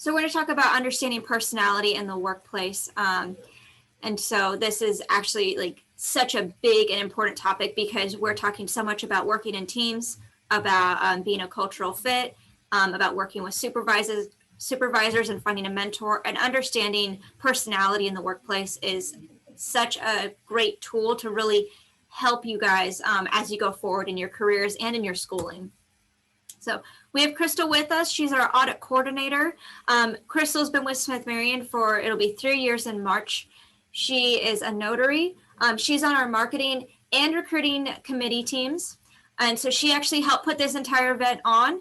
So we're going to talk about understanding personality in the workplace. And so this is actually like such a big and important topic because we're talking so much about working in teams, about being a cultural fit, about working with supervisors and finding a mentor, and understanding personality in the workplace is such a great tool to really help you guys as you go forward in your careers and in your schooling. So we have Krystle with us. She's our audit coordinator. Krystle's been with Smith Marion for, it'll be 3 years in March. She is a notary. She's on our marketing and recruiting committee teams. And so she actually helped put this entire event on.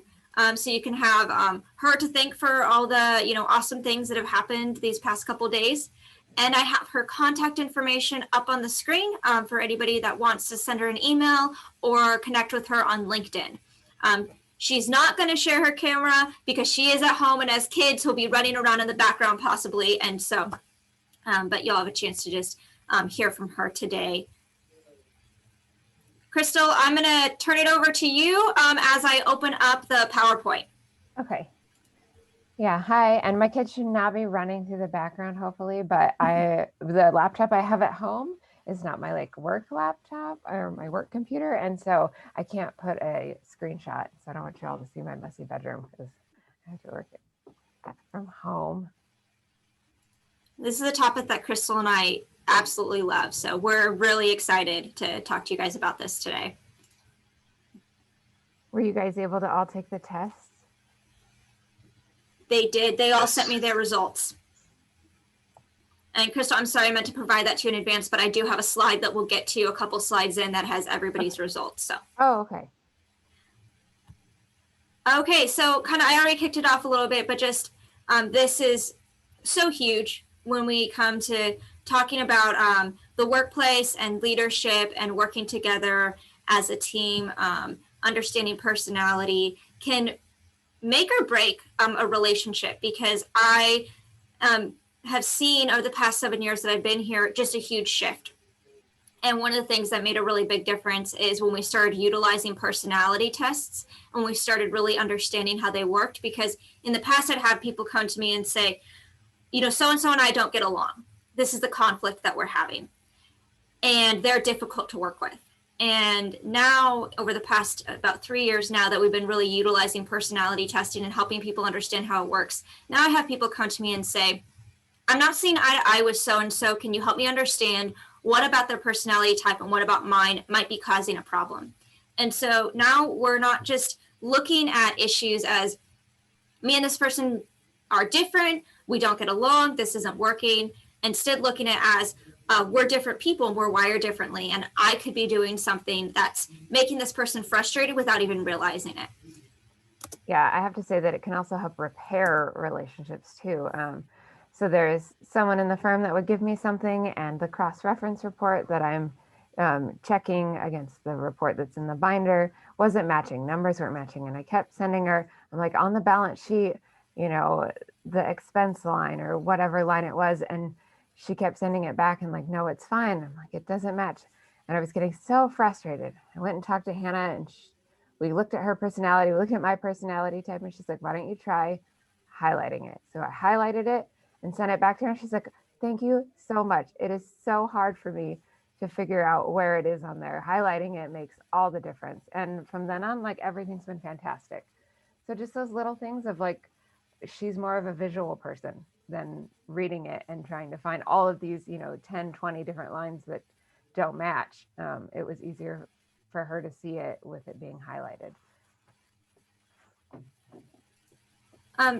So you can have her to thank for all the, awesome things that have happened these past couple days. And I have her contact information up on the screen for anybody that wants to send her an email or connect with her on LinkedIn. She's not going to share her camera because she is at home and as kids who'll be running around in the background possibly. And so, but you'll have a chance to just hear from her today. Krystle, I'm going to turn it over to you as I open up the PowerPoint. Okay. Yeah, hi. And my kids should not be running through the background, hopefully, but the laptop I have at home is not my work laptop or my work computer. And so I can't put a screenshot. So I don't want you all to see my messy bedroom because I have to work it from home. This is a topic that Krystle and I absolutely love. So we're really excited to talk to you guys about this today. Were you guys able to all take the tests? They did. They all sent me their results. And Krystle, I'm sorry I meant to provide that to you in advance, but I do have a slide that we'll get to a couple slides in that has everybody's results. So. Oh, okay. Okay, so I already kicked it off a little bit, but just this is so huge when we come to talking about the workplace and leadership and working together as a team. Understanding personality can make or break a relationship, because I have seen over the past 7 years that I've been here just a huge shift. And one of the things that made a really big difference is when we started utilizing personality tests and we started really understanding how they worked. Because in the past, I'd have people come to me and say, so-and-so and I don't get along. This is the conflict that we're having. And they're difficult to work with. And now, over the past about 3 years now that we've been really utilizing personality testing and helping people understand how it works, now I have people come to me and say, I'm not seeing eye to eye with so-and-so. Can you help me understand what about their personality type and what about mine might be causing a problem? And so now we're not just looking at issues as me and this person are different, we don't get along, this isn't working. Instead, looking at it as we're different people and we're wired differently, and I could be doing something that's making this person frustrated without even realizing it. Yeah, I have to say that it can also help repair relationships too. So there's someone in the firm that would give me something, and the cross-reference report that I'm checking against the report that's in the binder wasn't matching. Numbers weren't matching. And I kept sending her, I'm like, on the balance sheet, the expense line or whatever line it was. And she kept sending it back and like, no, it's fine. I'm like, it doesn't match. And I was getting so frustrated. I went and talked to Hannah, and we looked at her personality, we looked at my personality type, and she's like, why don't you try highlighting it? So I highlighted it and sent it back to her. And she's like, thank you so much. It is so hard for me to figure out where it is on there. Highlighting it makes all the difference. And from then on, everything's been fantastic. So just those little things of she's more of a visual person than reading it and trying to find all of these, 10, 20 different lines that don't match. It was easier for her to see it with it being highlighted.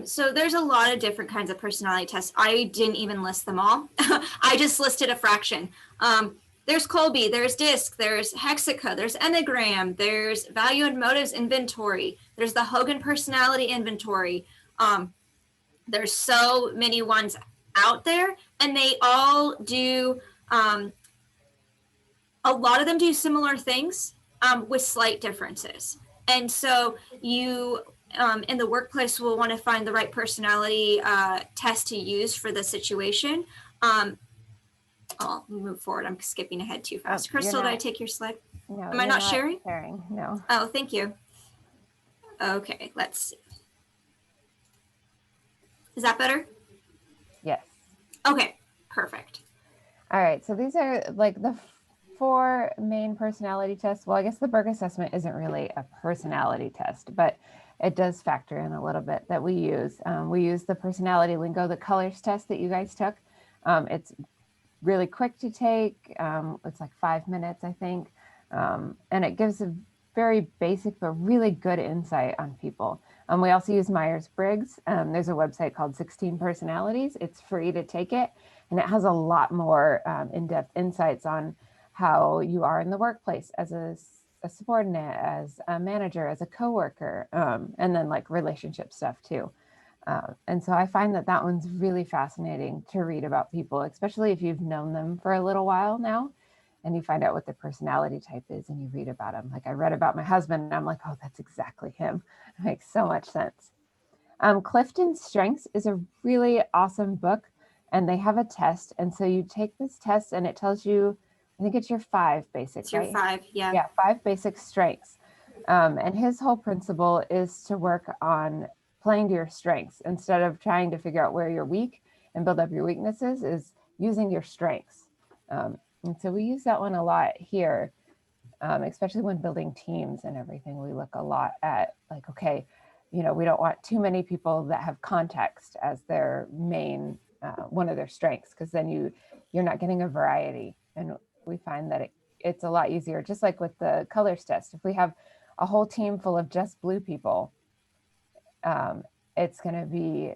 So there's a lot of different kinds of personality tests. I didn't even list them all. I just listed a fraction. There's Colby, there's DISC, there's Hexica, there's Enneagram, there's Value and Motives Inventory, there's the Hogan Personality Inventory. There's so many ones out there, and they all do, a lot of them do similar things with slight differences. And so you, in the workplace, will want to find the right personality test to use for the situation. I'll move forward. I'm skipping ahead too fast. Krystle, did I take your slide? No. Am I not sharing? No. Oh, thank you. Okay, let's see. Is that better? Yes. Okay, perfect. All right. So these are like the 4 main personality tests. Well, I guess the Berg assessment isn't really a personality test, but it does factor in a little bit that we use. We use the personality lingo, the colors test that you guys took. It's really quick to take. It's like 5 minutes, I think. And it gives a very basic but really good insight on people. We also use Myers-Briggs. There's a website called 16 Personalities. It's free to take it, and it has a lot more in-depth insights on how you are in the workplace as a subordinate, as a manager, as a coworker, and then like relationship stuff too. And so I find that that one's really fascinating to read about people, especially if you've known them for a little while now and you find out what their personality type is and you read about them. Like I read about my husband and I'm like, oh, that's exactly him. It makes so much sense. Clifton's Strengths is a really awesome book and they have a test. And so you take this test and it tells you, I think it's your 5 basic, It's your right? 5, yeah. Yeah, 5 basic strengths. And his whole principle is to work on playing to your strengths instead of trying to figure out where you're weak and build up your weaknesses, is using your strengths. And so we use that one a lot here, especially when building teams and everything. We look a lot at like, okay, we don't want too many people that have context as their main, one of their strengths, because then you're not getting a variety. And we find that it's a lot easier, just like with the colors test. If we have a whole team full of just blue people, it's going to be,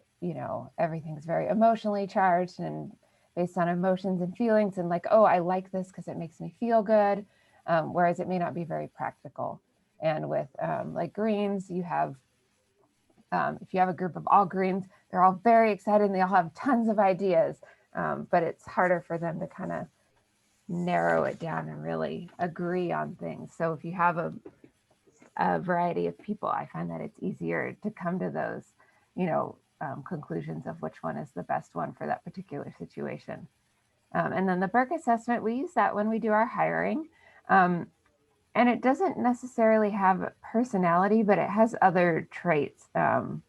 everything's very emotionally charged and based on emotions and feelings and like, oh, I like this because it makes me feel good. Whereas it may not be very practical. And with like greens, you have, if you have a group of all greens, they're all very excited and they all have tons of ideas, but it's harder for them to kind of narrow it down and really agree on things. So if you have a variety of people, I find that it's easier to come to those, conclusions of which one is the best one for that particular situation. And then the Berg assessment, we use that when we do our hiring. And it doesn't necessarily have personality, but it has other traits and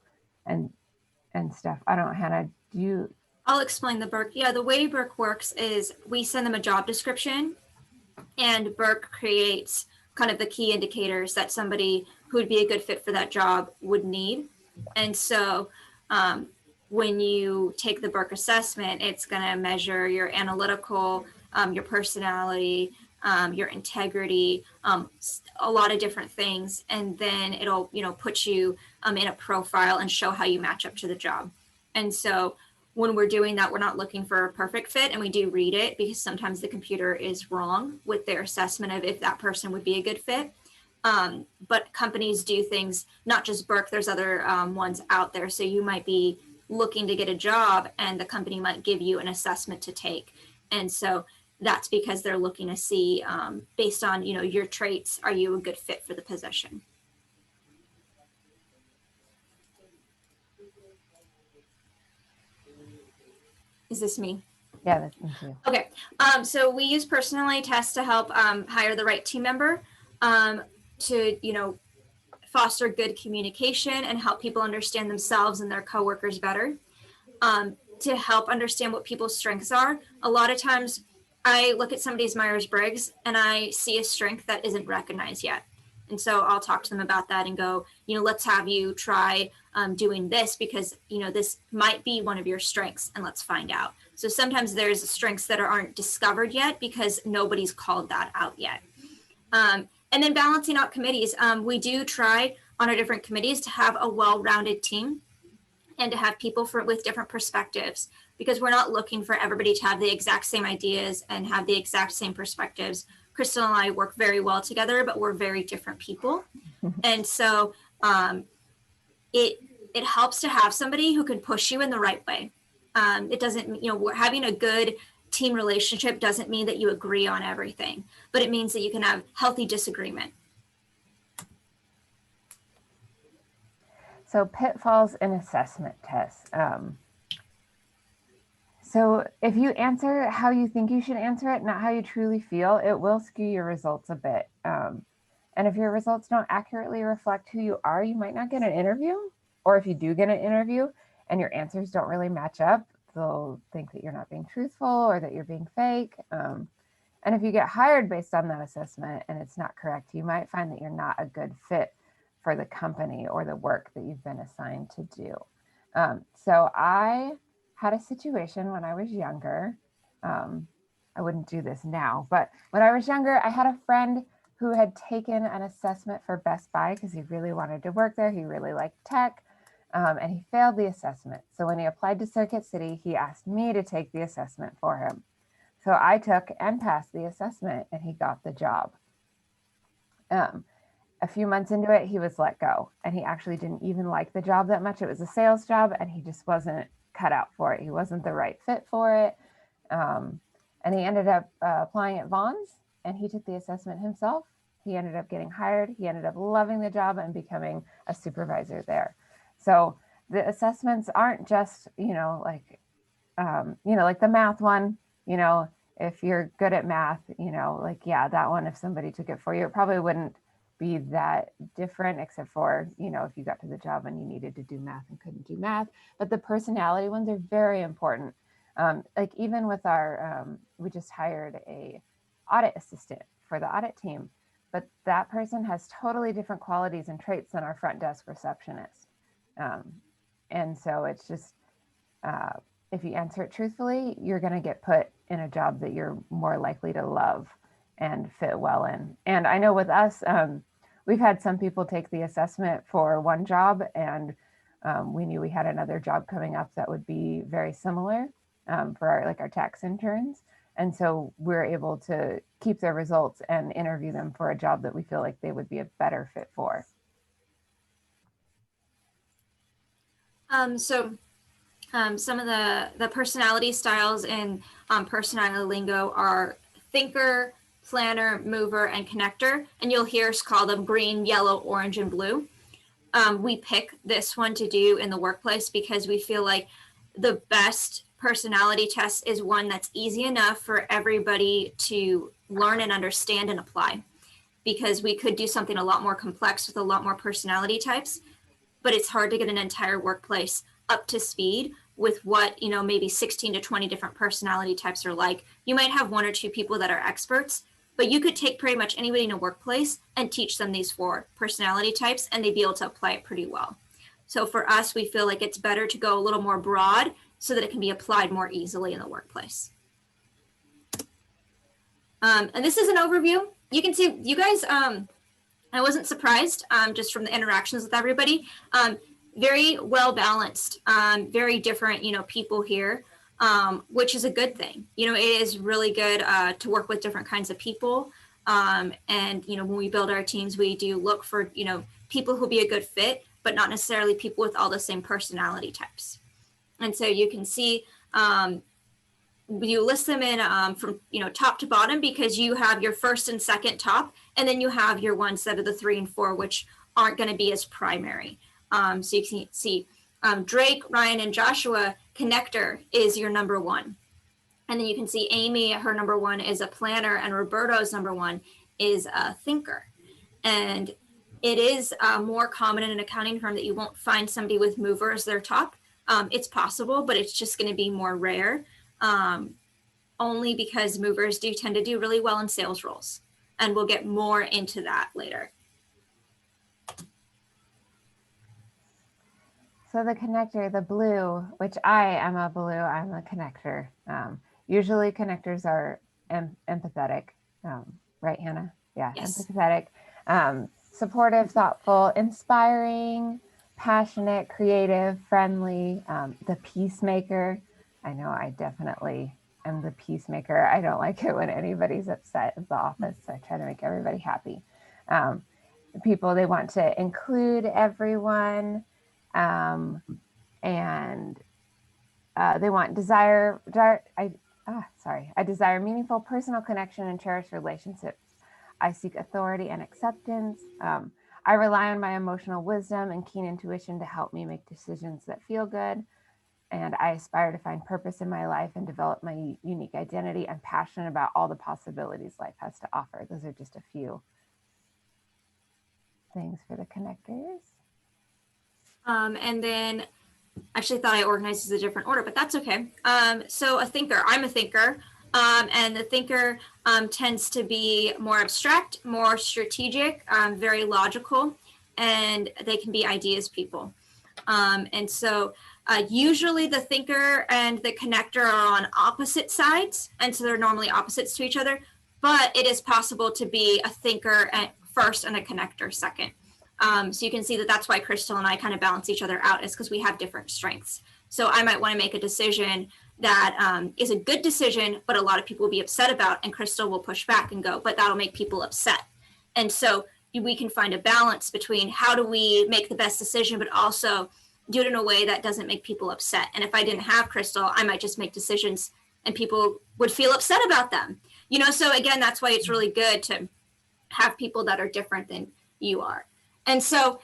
stuff. I don't know, Hannah, do you? I'll explain the Berg. Yeah, the way Berg works is we send them a job description and Berg creates kind of the key indicators that somebody who would be a good fit for that job would need. And so when you take the Berg assessment, it's going to measure your analytical, your personality, your integrity, a lot of different things. And then it'll, put you in a profile and show how you match up to the job. And so when we're doing that, we're not looking for a perfect fit, and we do read it because sometimes the computer is wrong with their assessment of if that person would be a good fit. But companies do things, not just Berk, there's other ones out there. So you might be looking to get a job and the company might give you an assessment to take. And so that's because they're looking to see, based on, your traits, are you a good fit for the position? Is this me? Yeah, that's me too. Okay. So we use personality tests to help hire the right team member, to, foster good communication and help people understand themselves and their coworkers better, to help understand what people's strengths are. A lot of times I look at somebody's Myers-Briggs and I see a strength that isn't recognized yet. And so I'll talk to them about that and go, let's have you try doing this because, this might be one of your strengths and let's find out. So sometimes there's strengths that aren't discovered yet because nobody's called that out yet. And then balancing out committees. We do try on our different committees to have a well-rounded team and to have people with different perspectives, because we're not looking for everybody to have the exact same ideas and have the exact same perspectives. Krystle and I work very well together, but we're very different people. And so it helps to have somebody who can push you in the right way. It doesn't, having a good team relationship doesn't mean that you agree on everything, but it means that you can have healthy disagreement. So pitfalls in assessment tests. So if you answer how you think you should answer it, not how you truly feel, it will skew your results a bit. And if your results don't accurately reflect who you are, you might not get an interview. Or if you do get an interview, and your answers don't really match up, they'll think that you're not being truthful or that you're being fake. And if you get hired based on that assessment and it's not correct, you might find that you're not a good fit for the company or the work that you've been assigned to do. So I had a situation when I was younger. I wouldn't do this now, but when I was younger, I had a friend who had taken an assessment for Best Buy because he really wanted to work there. He really liked tech, and he failed the assessment. So when he applied to Circuit City, he asked me to take the assessment for him. So I took and passed the assessment, and he got the job. A few months into it, he was let go, and he actually didn't even like the job that much. It was a sales job, and he just wasn't cut out for it. He wasn't the right fit for it. And he ended up applying at Vaughn's, and he took the assessment himself. He ended up getting hired. He ended up loving the job and becoming a supervisor there. So the assessments aren't just, like the math one, if you're good at math, that one, if somebody took it for you, it probably wouldn't be that different, except for, if you got to the job and you needed to do math and couldn't do math. But the personality ones are very important. Like even with our, we just hired a audit assistant for the audit team, but that person has totally different qualities and traits than our front desk receptionist. And so it's just, if you answer it truthfully, you're going to get put in a job that you're more likely to love and fit well in. And I know with us, we've had some people take the assessment for one job, and we knew we had another job coming up that would be very similar for our tax interns. And so we're able to keep their results and interview them for a job that we feel like they would be a better fit for. Some of the personality styles in personality lingo are thinker, planner, mover, and connector. And you'll hear us call them green, yellow, orange, and blue. We pick this one to do in the workplace because we feel like the best personality test is one that's easy enough for everybody to learn and understand and apply. Because we could do something a lot more complex with a lot more personality types, but it's hard to get an entire workplace up to speed with what, maybe 16 to 20 different personality types are like. You might have one or two people that are experts, but you could take pretty much anybody in a workplace and teach them these 4 personality types, and they'd be able to apply it pretty well. So for us, we feel like it's better to go a little more broad so that it can be applied more easily in the workplace. And this is an overview. You can see you guys, I wasn't surprised just from the interactions with everybody. Very well balanced, very different, people here, which is a good thing. It is really good to work with different kinds of people. And, when we build our teams, we do look for, people who'll be a good fit, but not necessarily people with all the same personality types. And so you can see, you list them in from, top to bottom, because you have your first and second top, and then you have your ones that are the 3 and 4, which aren't going to be as primary. So you can see Drake, Ryan, and Joshua, connector is your number 1. And then you can see Amy, her number 1 is a planner, and Roberto's number 1 is a thinker. And it is more common in an accounting firm that you won't find somebody with mover as their top. It's possible, but it's just going to be more rare, only because movers do tend to do really well in sales roles. And we'll get more into that later. So the connector, the blue, which I am a blue, I'm a connector. Usually connectors are empathetic, right, Hannah? Yeah, yes. Empathetic, supportive, thoughtful, inspiring, passionate, creative, friendly, the peacemaker. I know I definitely am the peacemaker. I don't like it when anybody's upset at the office. So I try to make everybody happy. People, they want to include everyone. And they want I desire meaningful personal connection and cherished relationships. I seek authority and acceptance. I rely on my emotional wisdom and keen intuition to help me make decisions that feel good. And I aspire to find purpose in my life and develop my unique identity. I'm passionate about all the possibilities life has to offer. Those are just a few things for the connectors. And then Actually thought I organized as a different order, but that's okay. So a thinker, I'm a thinker. And the thinker tends to be more abstract, more strategic, very logical, and they can be ideas people. And so usually the thinker and the connector are on opposite sides, and so they're normally opposites to each other, but it is possible to be a thinker at first and a connector second. So you can see that that's why Krystle and I kind of balance each other out, is because we have different strengths. So I might want to make a decision that is a good decision, but a lot of people will be upset about, and Krystle will push back and go, but that'll make people upset. And so we can find a balance between how do we make the best decision, but also do it in a way that doesn't make people upset. And if I didn't have Krystle, I might just make decisions and people would feel upset about them. You know, so again, that's why it's really good to have people that are different than you are. And so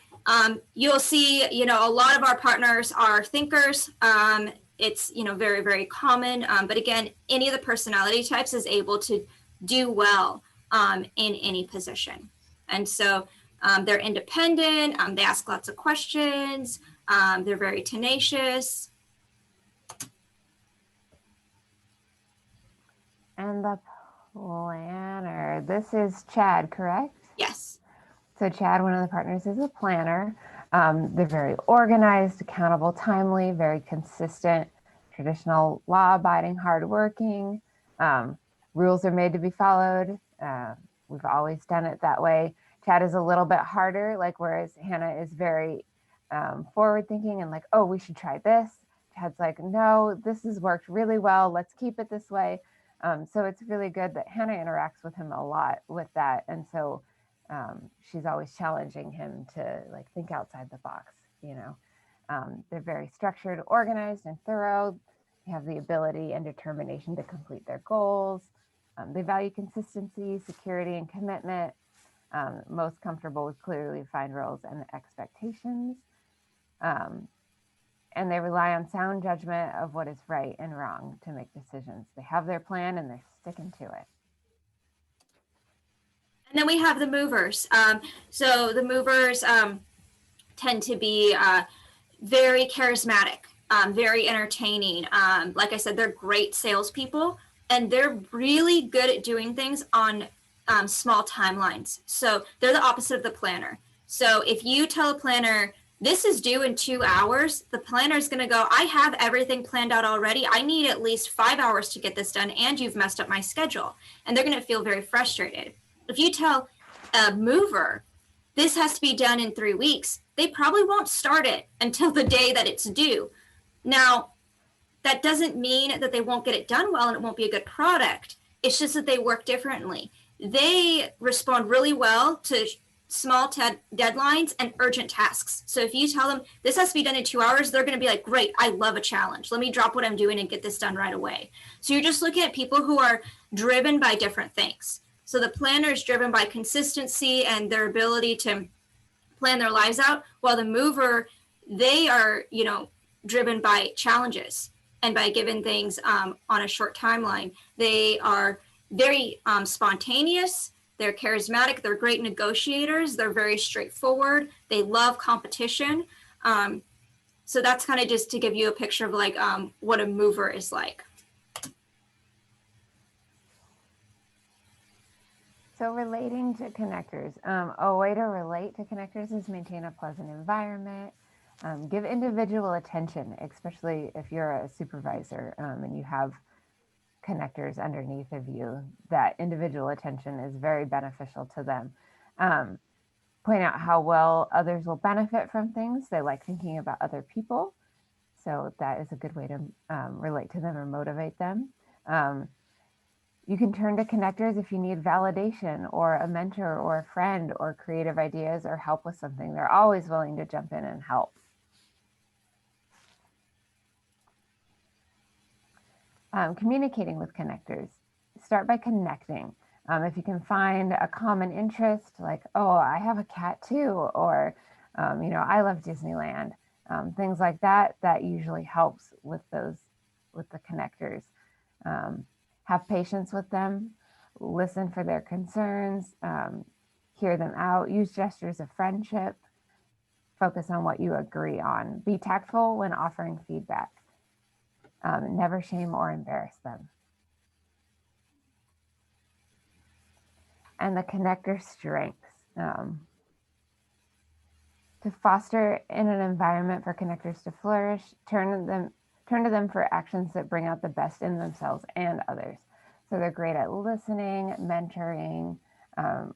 you'll see, you know, a lot of our partners are thinkers. It's, you know, very, very common. But again, any of the personality types is able to do well in any position. And so they're independent. They ask lots of questions. They're very tenacious. And the planner, this is Chad, correct? Yes. So Chad, one of the partners, is a planner. They're very organized, accountable, timely, very consistent, traditional, law-abiding, hardworking. Rules are made to be followed. We've always done it that way. Chad is a little bit harder, like whereas Hannah is very forward-thinking and like, oh, we should try this. Chad's like, no, this has worked really well. Let's keep it this way. So it's really good that Hannah interacts with him a lot with that. And so she's always challenging him to like think outside the box, you know. They're very structured, organized, and thorough. They have the ability and determination to complete their goals. They value consistency, security, and commitment. Most comfortable with clearly defined roles and expectations. And they rely on sound judgment of what is right and wrong to make decisions. They have their plan and they're sticking to it. And then we have the movers. So the movers tend to be very charismatic, very entertaining. Like I said, they're great salespeople, and they're really good at doing things on small timelines. So they're the opposite of the planner. So if you tell a planner, this is due in 2 hours, the planner is going to go, I have everything planned out already. I need at least 5 hours to get this done, and you've messed up my schedule. And they're going to feel very frustrated. If you tell a mover, this has to be done in 3 weeks, they probably won't start it until the day that it's due. Now, that doesn't mean that they won't get it done well and it won't be a good product. It's just that they work differently. They respond really well to small deadlines and urgent tasks. So if you tell them this has to be done in 2 hours, they're going to be like, great, I love a challenge. Let me drop what I'm doing and get this done right away. So you're just looking at people who are driven by different things. So the planner is driven by consistency and their ability to plan their lives out, while the mover, they are, you know, driven by challenges and by giving things on a short timeline. They are very spontaneous. They're charismatic. They're great negotiators. They're very straightforward. They love competition. So that's kind of just to give you a picture of like what a mover is like. So relating to connectors, a way to relate to connectors is maintain a pleasant environment, give individual attention, especially if you're a supervisor and you have connectors underneath of you. That individual attention is very beneficial to them. Point out how well others will benefit from things. They like thinking about other people. So that is a good way to relate to them or motivate them. You can turn to connectors if you need validation or a mentor or a friend or creative ideas or help with something. They're always willing to jump in and help. Communicating with connectors. Start by connecting. If you can find a common interest, like, oh, I have a cat too, or, you know, I love Disneyland, things like that, that usually helps with the connectors. Have patience with them, listen for their concerns, hear them out, use gestures of friendship, focus on what you agree on. Be tactful when offering feedback. Never shame or embarrass them. And the connector strengths. To foster in an environment for connectors to flourish, turn to them for actions that bring out the best in themselves and others. So they're great at listening, mentoring,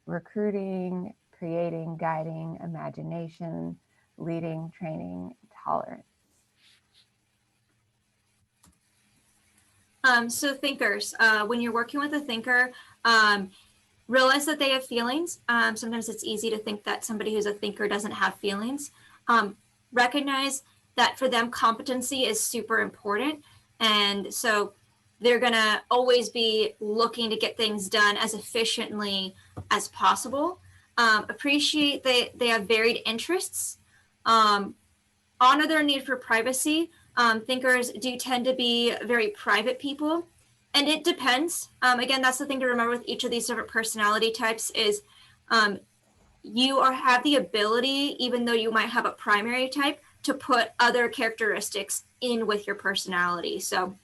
recruiting, creating, guiding, imagination, leading, training, tolerance. So thinkers, when you're working with a thinker, realize that they have feelings. Sometimes it's easy to think that somebody who's a thinker doesn't have feelings. Recognize that for them, competency is super important. And so they're going to always be looking to get things done as efficiently as possible. Appreciate that they have varied interests. Honor their need for privacy. Thinkers do tend to be very private people. And it depends. Again, that's the thing to remember with each of these different personality types is you have the ability, even though you might have a primary type, to put other characteristics in with your personality. So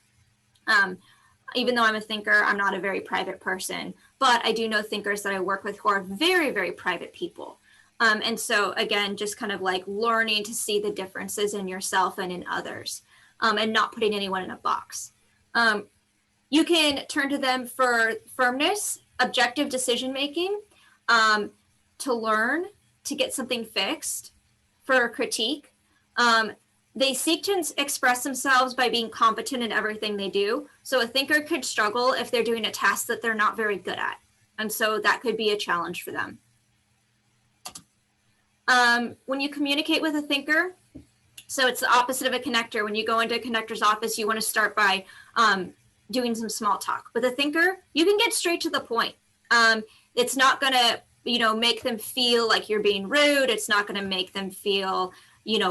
even though I'm a thinker, I'm not a very private person, but I do know thinkers that I work with who are very, very private people. And so again, just kind of like learning to see the differences in yourself and in others, and not putting anyone in a box. You can turn to them for firmness, objective decision-making, to learn, to get something fixed, for critique. They seek to express themselves by being competent in everything they do. So a thinker could struggle if they're doing a task that they're not very good at. And so that could be a challenge for them. When you communicate with a thinker, so it's the opposite of a connector. When you go into a connector's office, you want to start by doing some small talk. With a thinker, you can get straight to the point. It's not going to, make them feel like you're being rude. It's not going to make them feel,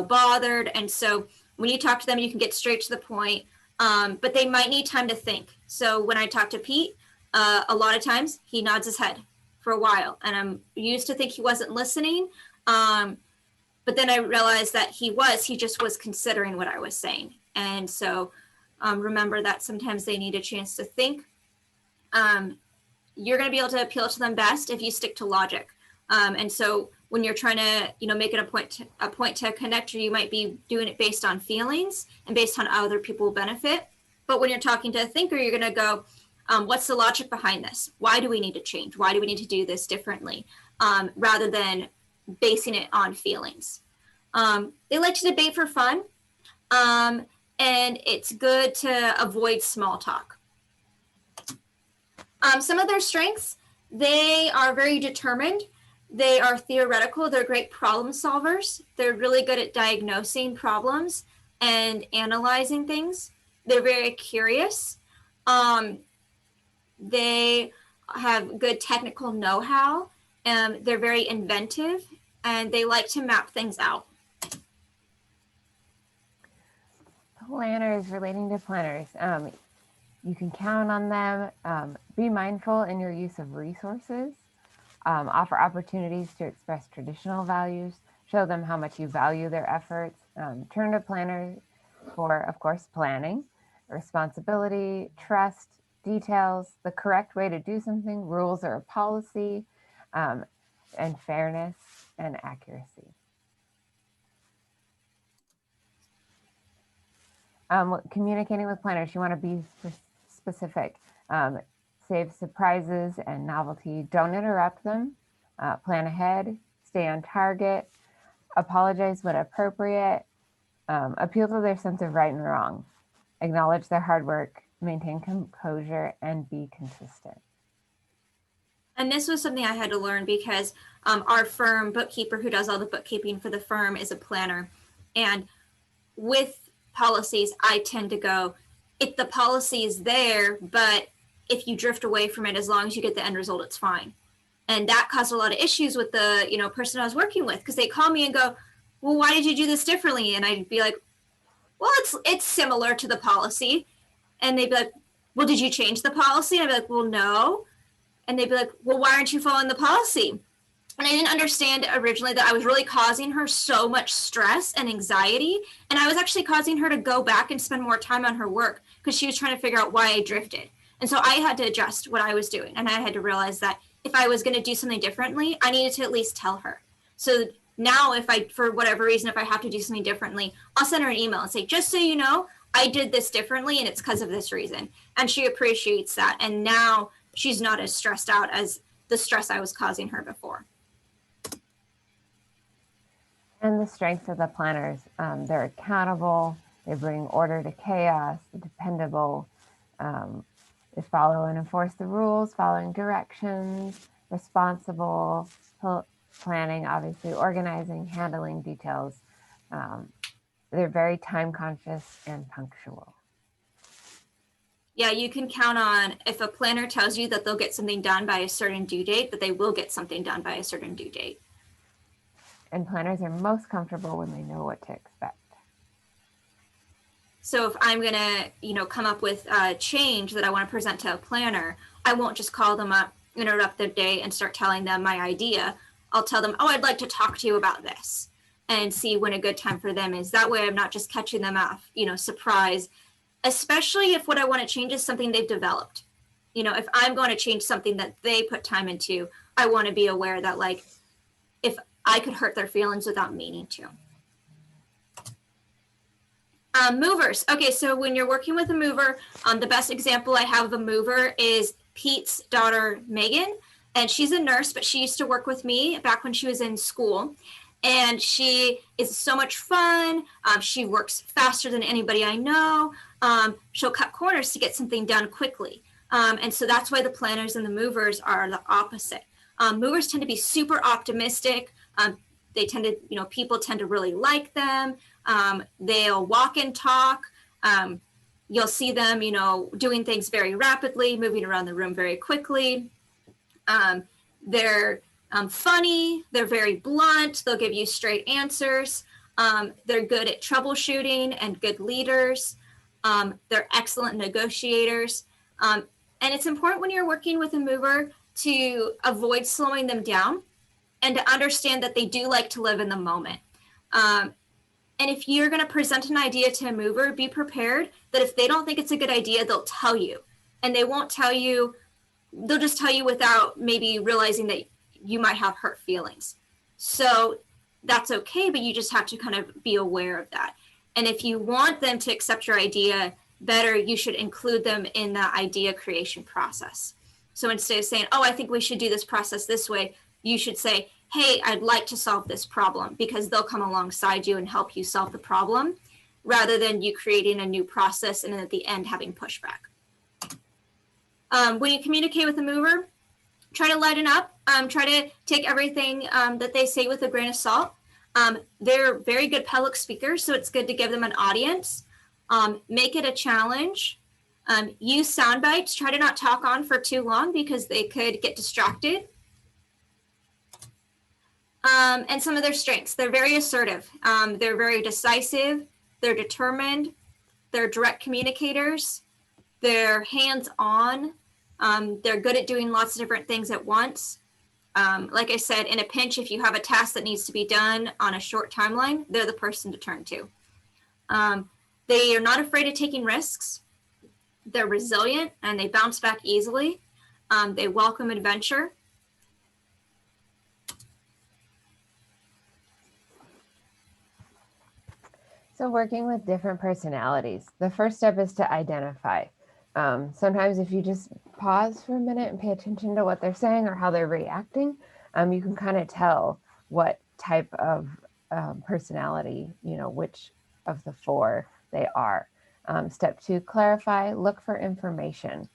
bothered. And so when you talk to them, you can get straight to the point, but they might need time to think. So when I talk to Pete, a lot of times he nods his head for a while, and I'm used to think he wasn't listening. But then I realized that he just was considering what I was saying. And so remember that sometimes they need a chance to think. You're going to be able to appeal to them best if you stick to logic. And so when you're trying to, make it a point to a connector, you might be doing it based on feelings and based on how other people will benefit. But when you're talking to a thinker, you're going to go, what's the logic behind this? Why do we need to change? Why do we need to do this differently? Rather than basing it on feelings. They like to debate for fun. And it's good to avoid small talk. Some of their strengths, they are very determined. They are theoretical. They're great problem solvers. They're really good at diagnosing problems and analyzing things. They're very curious. They have good technical know-how. They're very inventive, and they like to map things out. Planners, relating to planners. You can count on them. Be mindful in your use of resources. Offer opportunities to express traditional values. Show them how much you value their efforts. Turn to planners for, of course, planning, responsibility, trust, details, the correct way to do something, rules or a policy, and fairness and accuracy. Communicating with planners, you want to be specific. Save surprises and novelty. Don't interrupt them. Plan ahead. Stay on target. Apologize when appropriate. Appeal to their sense of right and wrong. Acknowledge their hard work. Maintain composure and be consistent. And this was something I had to learn because our firm bookkeeper who does all the bookkeeping for the firm is a planner. And with policies, I tend to go, if the policy is there, but if you drift away from it, as long as you get the end result, it's fine. And that caused a lot of issues with the person I was working with, because they call me and go, well, why did you do this differently? And I'd be like, well, it's similar to the policy. And they'd be like, well, did you change the policy? And I'd be like, well, no. And they'd be like, well, why aren't you following the policy? And I didn't understand originally that I was really causing her so much stress and anxiety. And I was actually causing her to go back and spend more time on her work because she was trying to figure out why I drifted. And so I had to adjust what I was doing. And I had to realize that if I was going to do something differently, I needed to at least tell her. So now, if I, for whatever reason, if I have to do something differently, I'll send her an email and say, just so you know, I did this differently and it's because of this reason. And she appreciates that. And now she's not as stressed out as the stress I was causing her before. And the strengths of the planners, they're accountable, they bring order to chaos, dependable, they follow and enforce the rules, following directions, responsible, planning, obviously, organizing, handling details. They're very time conscious and punctual. Yeah, you can count on if a planner tells you that they'll get something done by a certain due date, that they will get something done by a certain due date. And planners are most comfortable when they know what to expect. So if I'm gonna, come up with a change that I want to present to a planner, I won't just call them up, interrupt their day, and start telling them my idea. I'll tell them, oh, I'd like to talk to you about this, and see when a good time for them is. That way I'm not just catching them off, surprise, especially if what I want to change is something they've developed. If I'm going to change something that they put time into, I want to be aware that, like, if I could hurt their feelings without meaning to. Movers. Okay, so when you're working with a mover, the best example I have of a mover is Pete's daughter, Megan. And she's a nurse, but she used to work with me back when she was in school. And she is so much fun. She works faster than anybody I know. She'll cut corners to get something done quickly. And so that's why the planners and the movers are the opposite. Movers tend to be super optimistic. They tend to, people tend to really like them. They'll walk and talk. You'll see them, doing things very rapidly, moving around the room very quickly. They're funny. They're very blunt. They'll give you straight answers. They're good at troubleshooting and good leaders. They're excellent negotiators. And it's important when you're working with a mover to avoid slowing them down and to understand that they do like to live in the moment. And if you're going to present an idea to a mover, be prepared that if they don't think it's a good idea, they'll tell you. And they won't tell you, they'll just tell you without maybe realizing that you might have hurt feelings. So that's okay, but you just have to kind of be aware of that. And if you want them to accept your idea better, you should include them in the idea creation process. So instead of saying, oh, I think we should do this process this way, you should say, hey, I'd like to solve this problem, because they'll come alongside you and help you solve the problem rather than you creating a new process and then at the end having pushback. When you communicate with a mover, try to lighten up. Try to take everything that they say with a grain of salt. They're very good public speakers, so it's good to give them an audience. Make it a challenge. Use sound bites. Try to not talk on for too long because they could get distracted. And some of their strengths. They're very assertive. They're very decisive. They're determined. They're direct communicators. They're hands-on. They're good at doing lots of different things at once. Like I said, in a pinch, if you have a task that needs to be done on a short timeline, they're the person to turn to. They are not afraid of taking risks. They're resilient and they bounce back easily. They welcome adventure. So working with different personalities, the first step is to identify. Sometimes if you just pause for a minute and pay attention to what they're saying or how they're reacting, you can kind of tell what type of personality, which of the four they are. Step 2, clarify, look for information.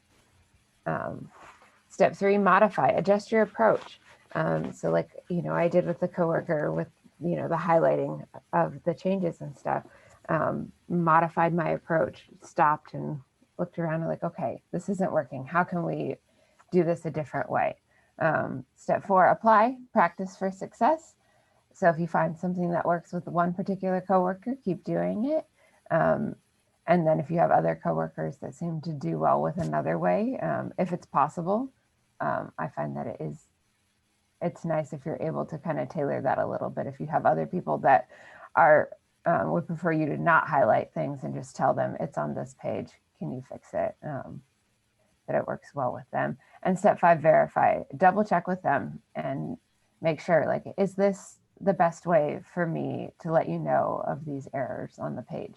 Step 3, modify, adjust your approach. So like, I did with the coworker with, the highlighting of the changes and stuff, modified my approach, stopped and looked around and like, okay, this isn't working. How can we do this a different way? Step 4, apply, practice for success. So if you find something that works with one particular coworker, keep doing it. And then if you have other coworkers that seem to do well with another way, if it's possible, I find that it is it's nice if you're able to kind of tailor that a little bit. If you have other people that are would prefer you to not highlight things and just tell them it's on this page, can you fix it? That it works well with them. And step 5, verify. Double check with them and make sure, like, is this the best way for me to let you know of these errors on the page?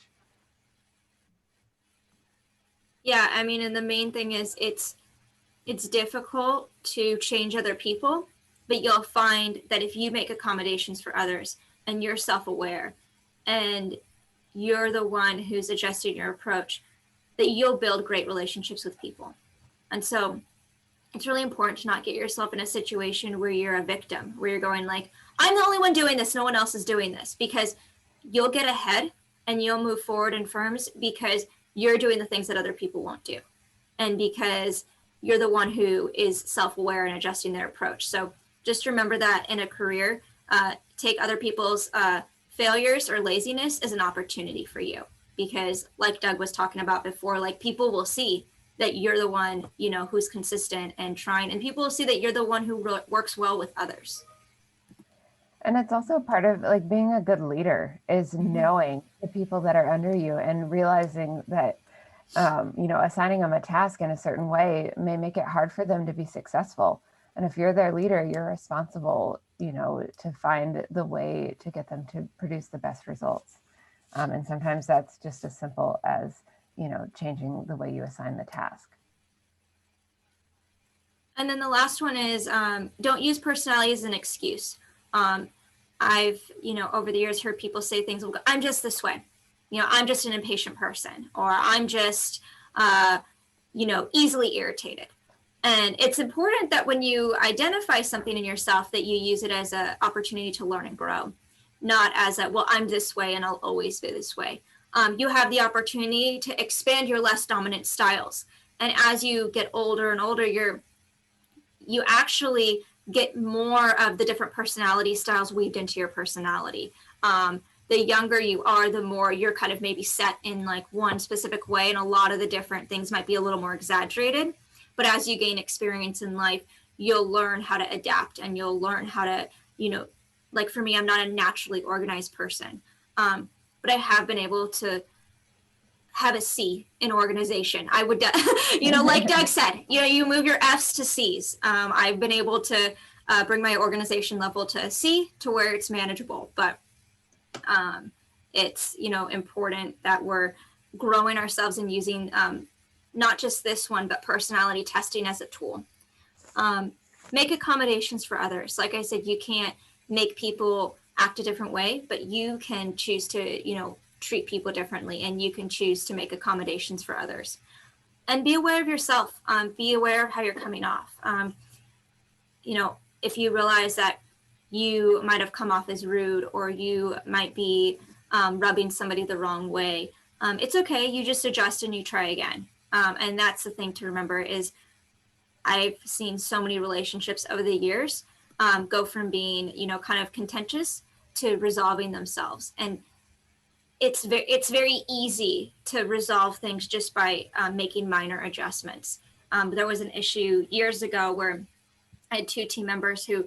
Yeah, I mean, and the main thing is it's difficult to change other people, but you'll find that if you make accommodations for others and you're self-aware and you're the one who's adjusting your approach, that you'll build great relationships with people. And so it's really important to not get yourself in a situation where you're a victim, where you're going like, I'm the only one doing this, no one else is doing this, because you'll get ahead and you'll move forward in firms because you're doing the things that other people won't do. And because you're the one who is self-aware and adjusting their approach. So just remember that in a career, take other people's failures or laziness as an opportunity for you. Because like Doug was talking about before, like people will see that you're the one, you know, who's consistent and trying, and people will see that you're the one who works well with others. And it's also part of like being a good leader is knowing the people that are under you and realizing that, you know, assigning them a task in a certain way may make it hard for them to be successful. And if you're their leader, you're responsible, you know, to find the way to get them to produce the best results. And sometimes that's just as simple as, you know, changing the way you assign the task. And then the last one is don't use personality as an excuse. I've, you know, over the years heard people say things, I'm just this way. You know, I'm just an impatient person, or I'm just, you know, easily irritated. And it's important that when you identify something in yourself that you use it as an opportunity to learn and grow, not as a, well, I'm this way and I'll always be this way. You have the opportunity to expand your less dominant styles. And as you get older and older, you actually get more of the different personality styles weaved into your personality. The younger you are, the more you're kind of maybe set in like one specific way, and a lot of the different things might be a little more exaggerated. But as you gain experience in life, you'll learn how to adapt, and you'll learn how to, you know, like for me, I'm not a naturally organized person, but I have been able to have a C in organization. I would, you know, like Doug said, you know, you move your F's to C's. I've been able to bring my organization level to a C to where it's manageable, but it's, you know, important that we're growing ourselves and using not just this one, but personality testing as a tool. Make accommodations for others. Like I said, you can't make people act a different way, but you can choose to, you know, treat people differently, and you can choose to make accommodations for others. And be aware of yourself. Be aware of how you're coming off. You know, if you realize that you might have come off as rude, or you might be rubbing somebody the wrong way, it's okay. You just adjust and you try again. And that's the thing to remember is I've seen so many relationships over the years go from being, you know, kind of contentious to resolving themselves. And it's very easy to resolve things just by making minor adjustments. There was an issue years ago where I had 2 team members who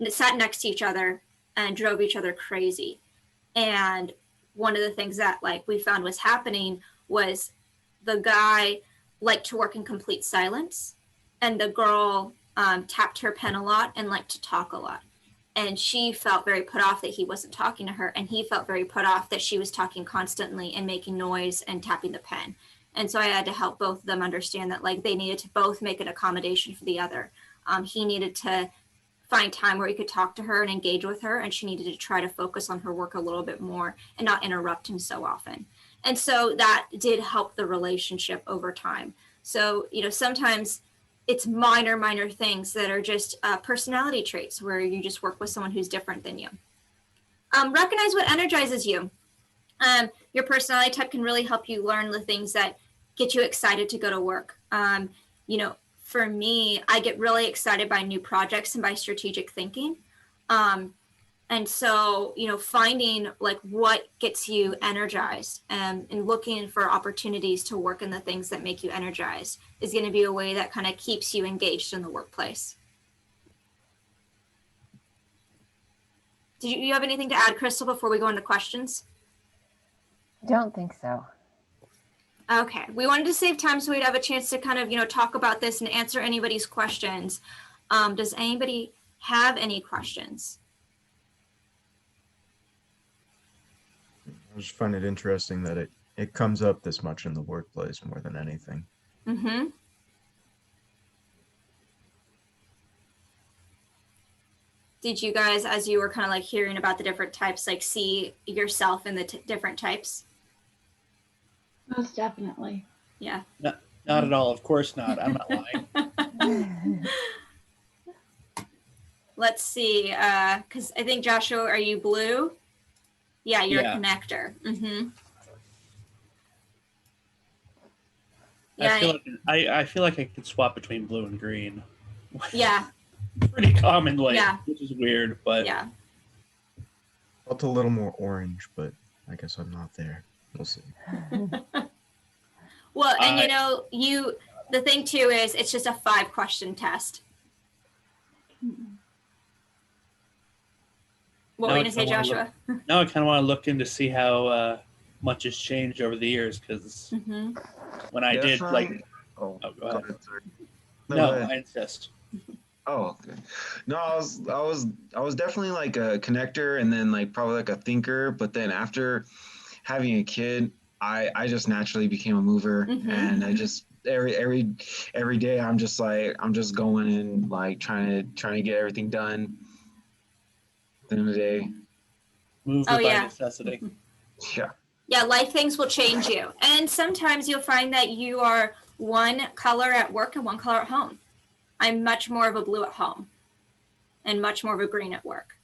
sat next to each other and drove each other crazy. And one of the things that like we found was happening was the guy liked to work in complete silence, and the girl tapped her pen a lot and liked to talk a lot. And she felt very put off that he wasn't talking to her, and he felt very put off that she was talking constantly and making noise and tapping the pen. And so I had to help both of them understand that like they needed to both make an accommodation for the other. He needed to find time where he could talk to her and engage with her, and she needed to try to focus on her work a little bit more and not interrupt him so often. And so that did help the relationship over time. So, you know, sometimes it's minor things that are just personality traits where you just work with someone who's different than you. Recognize what energizes you. Your personality type can really help you learn the things that get you excited to go to work. You know, for me, I get really excited by new projects and by strategic thinking. And so, you know, finding like what gets you energized and looking for opportunities to work in the things that make you energized is going to be a way that kind of keeps you engaged in the workplace. Did you have anything to add, Krystle, before we go into questions? Don't think so. Okay, we wanted to save time so we'd have a chance to kind of, talk about this and answer anybody's questions. Does anybody have any questions? I just find it interesting that it comes up this much in the workplace more than anything. Mm-hmm. Did you guys, as you were kind of like hearing about the different types, like see yourself in the different types? Most definitely. Yeah. Not at all. Of course not. I'm not lying. Let's see, because I think, Joshua, are you blue? Yeah, you're a connector. Mm-hmm. Yeah. I feel like I could swap between blue and green. Yeah. Pretty commonly. Yeah. Which is weird, but yeah. Felt a little more orange, but I guess I'm not there. We'll see. Well, and the thing too is it's just a 5-question test. What were you gonna say, Joshua? Now I kind of want to look in to see how much has changed over the years, because when I did like, go ahead. ahead, sir. No, go ahead. I insist. Oh, okay. No, I was definitely like a connector, and then like probably like a thinker. But then after having a kid, I just naturally became a mover, and I just every day I'm just going and like trying to get everything done. At the end of the day. Mover by necessity. Yeah. Yeah, life things will change you. And sometimes you'll find that you are one color at work and one color at home. I'm much more of a blue at home and much more of a green at work.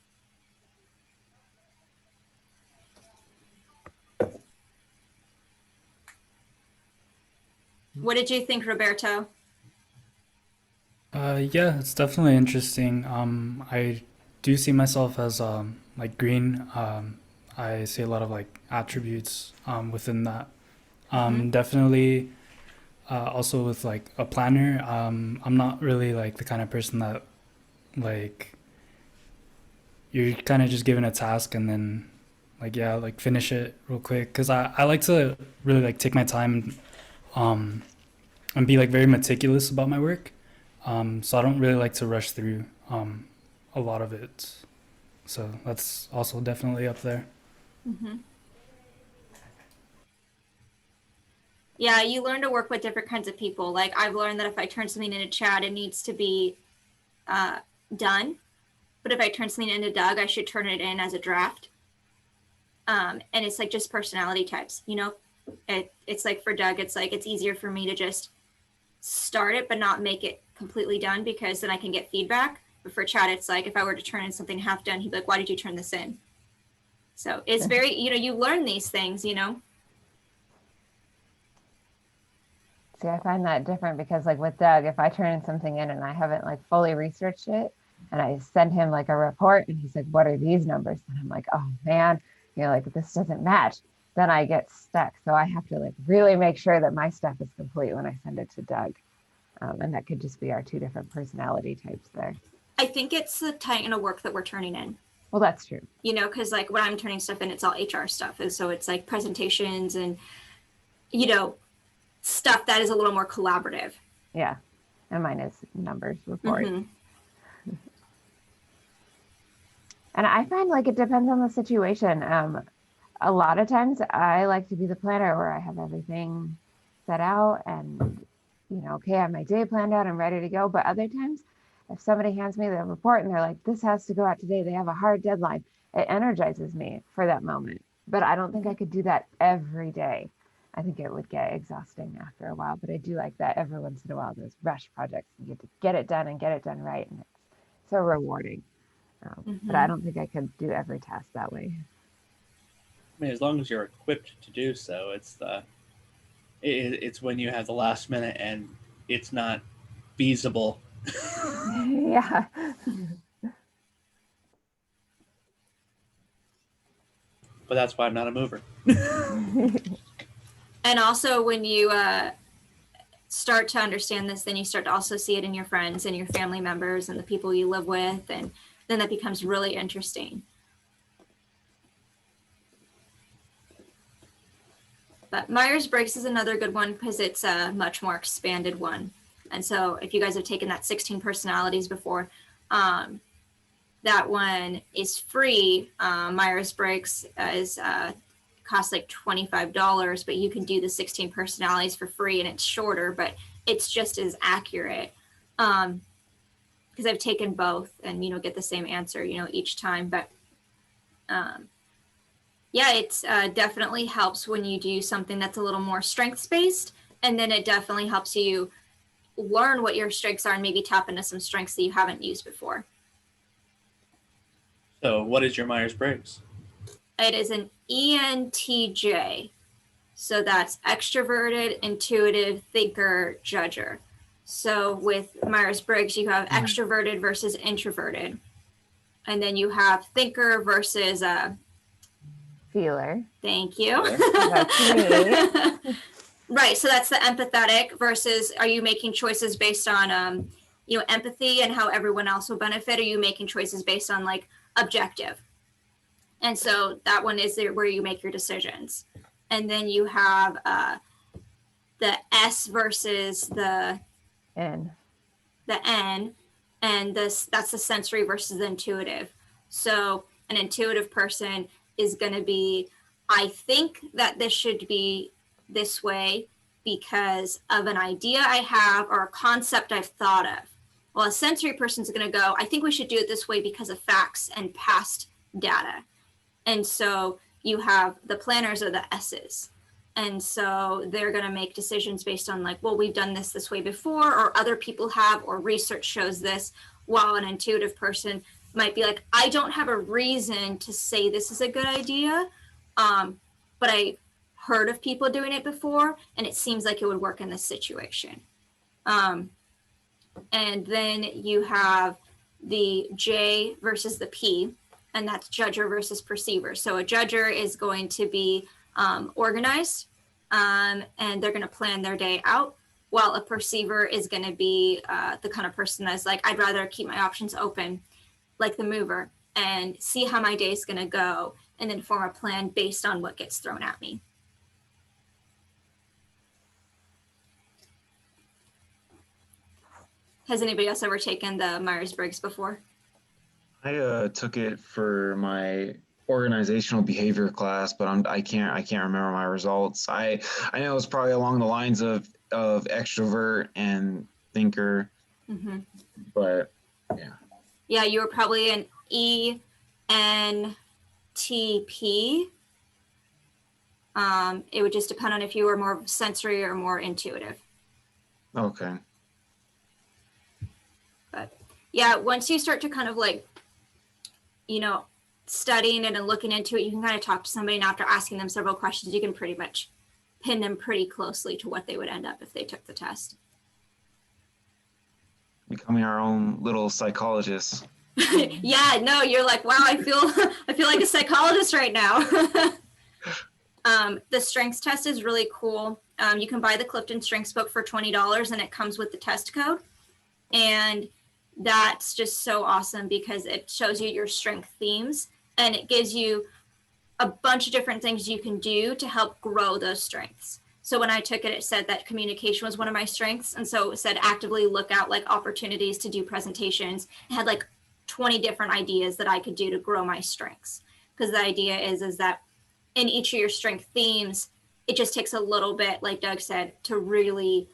What did you think, Roberto? Yeah, it's definitely interesting. I do see myself as like green. I see a lot of like attributes within that. Definitely also with like a planner. I'm not really like the kind of person that like you're kind of just given a task and then like finish it real quick, because I like to really like take my time and be like very meticulous about my work. So I don't really like to rush through a lot of it. So that's also definitely up there. Yeah, you learn to work with different kinds of people. Like I've learned that if I turn something into Chad, it needs to be done. But if I turn something into Doug, I should turn it in as a draft. And it's like just personality types, it's like for Doug, it's like, it's easier for me to just start it, but not make it completely done, because then I can get feedback. But for Chad, it's like, if I were to turn in something half done, he'd be like, why did you turn this in? So it's very, you learn these things, See, I find that different because like with Doug, if I turn something in and I haven't like fully researched it and I send him like a report and he's like, what are these numbers? And I'm like, oh man, like this doesn't match. Then I get stuck. So I have to like really make sure that my stuff is complete when I send it to Doug. And that could just be our 2 different personality types there. I think it's the kind of work that we're turning in. Well, that's true. Because like when I'm turning stuff in, it's all HR stuff. And so it's like presentations and, stuff that is a little more collaborative. Yeah. And mine is numbers report. And I find like it depends on the situation. A lot of times I like to be the planner where I have everything set out and, okay, I have my day planned out and ready to go. But other times, if somebody hands me the report and they're like, this has to go out today, they have a hard deadline, it energizes me for that moment. But I don't think I could do that every day. I think it would get exhausting after a while, but I do like that every once in a while, those rush projects, you get to get it done and get it done right. And it's so rewarding. But I don't think I could do every task that way. I mean, as long as you're equipped to do so, it's when you have the last minute and it's not feasible. Yeah. But that's why I'm not a mover. And also when you start to understand this, then you start to also see it in your friends and your family members and the people you live with. And then that becomes really interesting. But Myers-Briggs is another good one because it's a much more expanded one. And so if you guys have taken that 16 personalities before, that one is free. Myers-Briggs is costs like $25, but you can do the 16 personalities for free, and it's shorter, but it's just as accurate. Because I've taken both and, get the same answer, each time. But yeah, it's definitely helps when you do something that's a little more strengths-based, and then it definitely helps you learn what your strengths are and maybe tap into some strengths that you haven't used before. So what is your Myers-Briggs? It is an ENTJ. So that's extroverted, intuitive, thinker, judger. So with Myers-Briggs, you have extroverted versus introverted. And then you have thinker versus feeler. Thank you. That's me. Right. So that's the empathetic versus, are you making choices based on, empathy and how everyone else will benefit? Are you making choices based on like objective? And so that one is where you make your decisions. And then you have the S versus the N. The N, and that's the sensory versus the intuitive. So an intuitive person is going to be, I think that this should be this way because of an idea I have or a concept I've thought of. Well, a sensory person is going to go, I think we should do it this way because of facts and past data. And so you have the planners or the S's. And so they're going to make decisions based on like, well, we've done this way before, or other people have, or research shows this, while an intuitive person might be like, I don't have a reason to say this is a good idea, but I heard of people doing it before, and it seems like it would work in this situation. And then you have the J versus the P, and that's judger versus perceiver. So a judger is going to be organized, and they're going to plan their day out, while a perceiver is going to be the kind of person that's like, I'd rather keep my options open, like the mover, and see how my day is going to go, and then form a plan based on what gets thrown at me. Has anybody else ever taken the Myers-Briggs before? I took it for my organizational behavior class, but I can't remember my results. I know it's probably along the lines of extrovert and thinker, but yeah. Yeah, you were probably an ENTP. It would just depend on if you were more sensory or more intuitive. Okay. But yeah, once you start to kind of like, studying it and looking into it, you can kind of talk to somebody, and after asking them several questions, you can pretty much pin them pretty closely to what they would end up if they took the test. Becoming our own little psychologists. Yeah, no, you're like, wow, I feel like a psychologist right now. The strengths test is really cool. You can buy the Clifton Strengths book for $20, and it comes with the test code. And that's just so awesome because it shows you your strength themes, and it gives you a bunch of different things you can do to help grow those strengths. So when I took it, it said that communication was one of my strengths. And so it said actively look out like opportunities to do presentations. It had like 20 different ideas that I could do to grow my strengths. Because the idea is that in each of your strength themes, it just takes a little bit, like Doug said, to really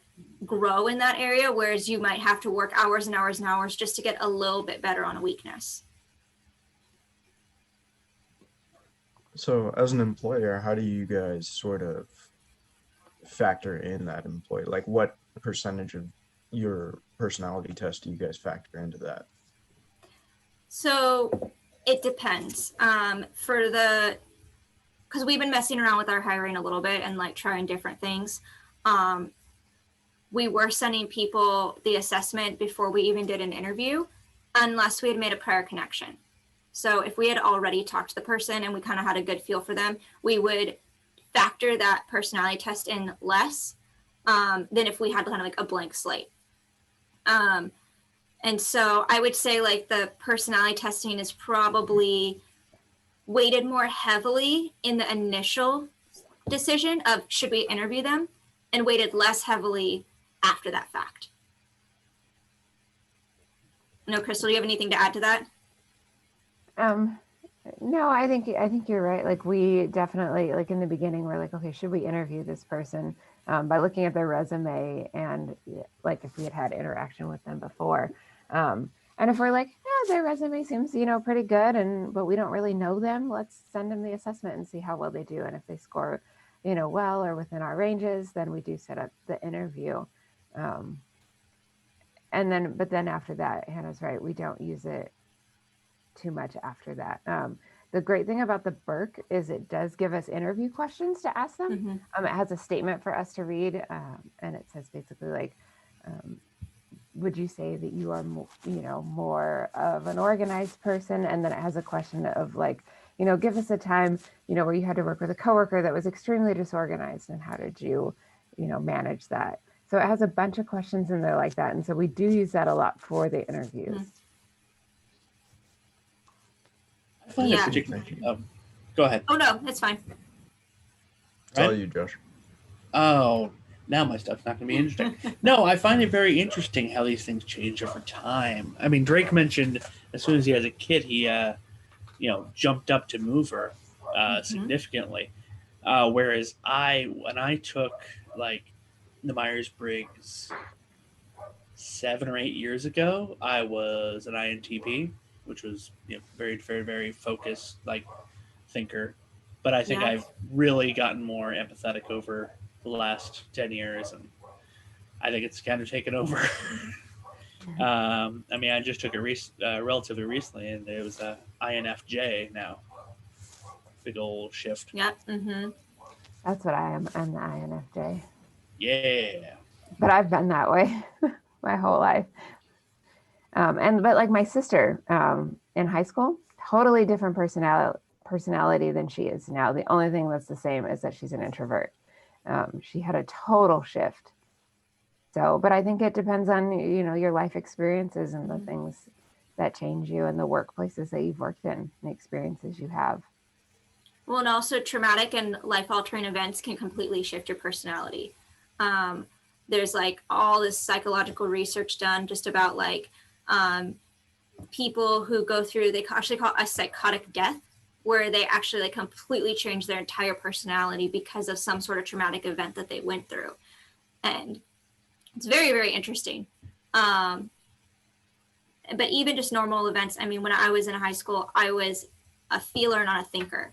grow in that area, whereas you might have to work hours and hours and hours just to get a little bit better on a weakness. So as an employer, how do you guys sort of factor in that employee? Like what percentage of your personality test do you guys factor into that? So it depends. Because we've been messing around with our hiring a little bit and like trying different things. We were sending people the assessment before we even did an interview, unless we had made a prior connection. So if we had already talked to the person and we kind of had a good feel for them, we would factor that personality test in less than if we had kind of like a blank slate. And so I would say like the personality testing is probably weighted more heavily in the initial decision of should we interview them, and weighted less heavily after that fact. No, Krystle, do you have anything to add to that? No, I think you're right. Like we definitely, like in the beginning, we're like, okay, should we interview this person by looking at their resume and like if we had interaction with them before, and if we're like, yeah, their resume seems pretty good, but we don't really know them, let's send them the assessment and see how well they do, and if they score, well or within our ranges, then we do set up the interview. But then after that, Hannah's right, we don't use it too much after that. The great thing about the Burke is it does give us interview questions to ask them. It has a statement for us to read, and it says basically like, would you say that you are more of an organized person? And then it has a question of like, give us a time, where you had to work with a coworker that was extremely disorganized, and how did you, manage that? So it has a bunch of questions in there like that. And so we do use that a lot for the interviews. I find it particularly. Go ahead. Oh no, it's fine. It's all you, Josh. Oh, now my stuff's not going to be interesting. No, I find it very interesting how these things change over time. I mean, Drake mentioned as soon as he has a kid, he, jumped up to mover significantly. Whereas when I took like the Myers-Briggs 7 or 8 years ago, I was an INTP, which was very, very, very focused, like thinker. But I think I've really gotten more empathetic over the last 10 years, and I think it's kind of taken over. I mean, I just took it relatively recently, and it was INFJ now. Big old shift. Yeah. That's what I am. I'm the INFJ. Yeah. But I've been that way my whole life. But like my sister in high school, totally different personality than she is now. The only thing that's the same is that she's an introvert. She had a total shift. So, but I think it depends on, your life experiences and the things that change you and the workplaces that you've worked in and the experiences you have. Well, and also traumatic and life-altering events can completely shift your personality. There's like all this psychological research done just about like people who go through, they actually call it a psychotic death, where they actually like completely change their entire personality because of some sort of traumatic event that they went through. And it's very, very interesting. But even just normal events, I mean, when I was in high school, I was a feeler, not a thinker.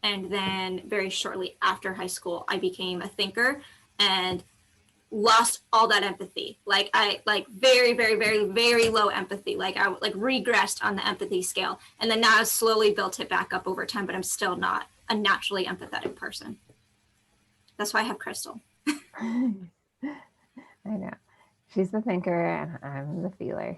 And then very shortly after high school, I became a thinker and lost all that empathy. Like very, very, very, very low empathy. Like I like regressed on the empathy scale. And then now I've slowly built it back up over time, but I'm still not a naturally empathetic person. That's why I have Krystle. I know. She's the thinker and I'm the feeler.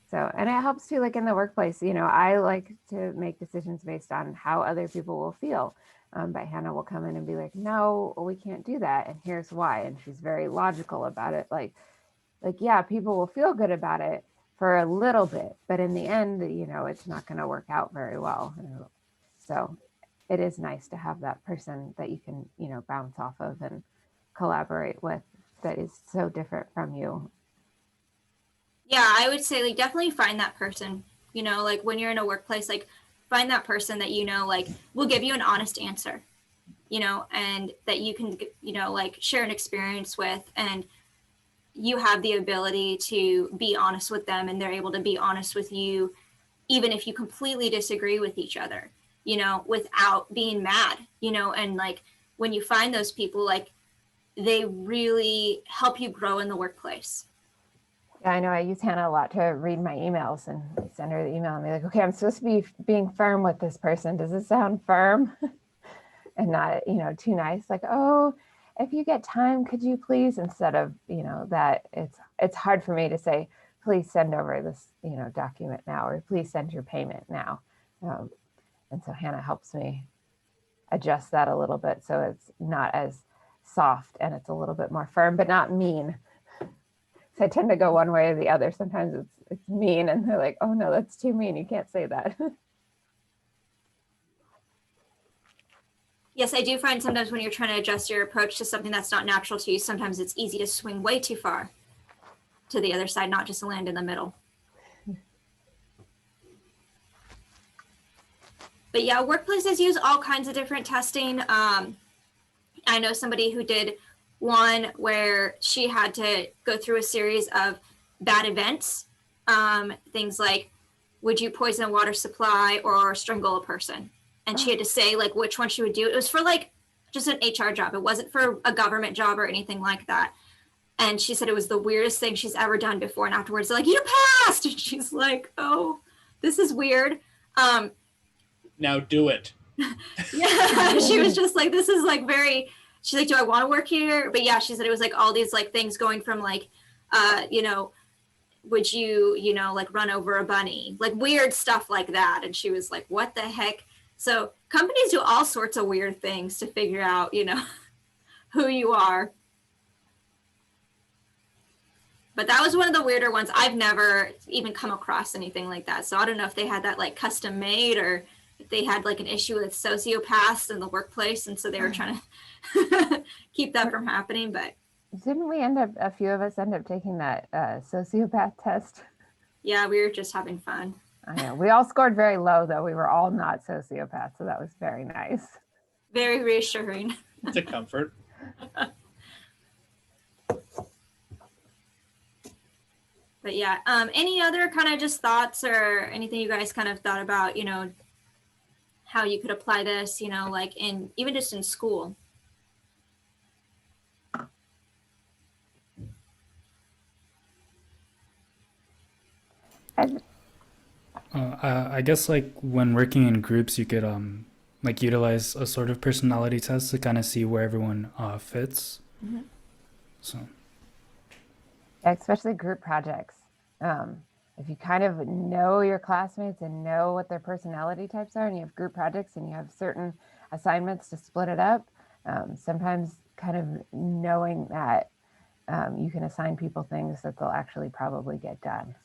So, and it helps too, like in the workplace, I like to make decisions based on how other people will feel. But Hannah will come in and be like, no, we can't do that. And here's why. And she's very logical about it. Like, yeah, people will feel good about it for a little bit, but in the end, it's not going to work out very well. So it is nice to have that person that you can, bounce off of and collaborate with that is so different from you. Yeah, I would say like definitely find that person, like when you're in a workplace, like find that person that, like will give you an honest answer, and that you can, like share an experience with, and you have the ability to be honest with them and they're able to be honest with you, even if you completely disagree with each other, without being mad, and like when you find those people, like they really help you grow in the workplace. Yeah, I know. I use Hannah a lot to read my emails and send her the email and be like, okay, I'm supposed to be being firm with this person. Does it sound firm? And not, too nice. Like, oh, if you get time, could you please, instead of, that it's hard for me to say, please send over this, document now, or please send your payment now. And so Hannah helps me adjust that a little bit. So it's not as soft and it's a little bit more firm, but not mean. So I tend to go one way or the other. Sometimes it's mean and they're like, oh no, that's too mean. You can't say that. Yes, I do find sometimes when you're trying to adjust your approach to something that's not natural to you, sometimes it's easy to swing way too far to the other side, not just land in the middle. But yeah, workplaces use all kinds of different testing. I know somebody who did one where she had to go through a series of bad events. Things like, would you poison a water supply or strangle a person? And she had to say like which one she would do. It was for like just an HR job. It wasn't for a government job or anything like that. And she said it was the weirdest thing she's ever done before. And afterwards, they're like, you passed. And she's like, oh, this is weird. Now do it. Yeah, she was just like, this is like very, she's like, do I want to work here? But yeah, she said it was like all these like things going from like, you know, would you, you know, like run over a bunny, like weird stuff like that. And she was like, what the heck? So companies do all sorts of weird things to figure out, you know, who you are. But that was one of the weirder ones. I've never even come across anything like that. So I don't know if they had that like custom made or if they had like an issue with sociopaths in the workplace. And so they were trying to keep that from happening. But Didn't we end up, a few of us end up taking that sociopath test? yeah, we were just having fun. I know. We all scored very low, though. We were all not sociopaths, so that was very nice. Very reassuring. It's a comfort. But yeah, any other kind of just thoughts or anything you guys kind of thought about, you know, how you could apply this, you know, like in even just in school? I guess like when working in groups, you could like utilize a sort of personality test to kind of see where everyone fits. Mm-hmm. So Especially group projects. If you kind of know your classmates and know what their personality types are, and you have group projects and you have certain assignments to split it up, sometimes kind of knowing that you can assign people things that they'll actually probably get done.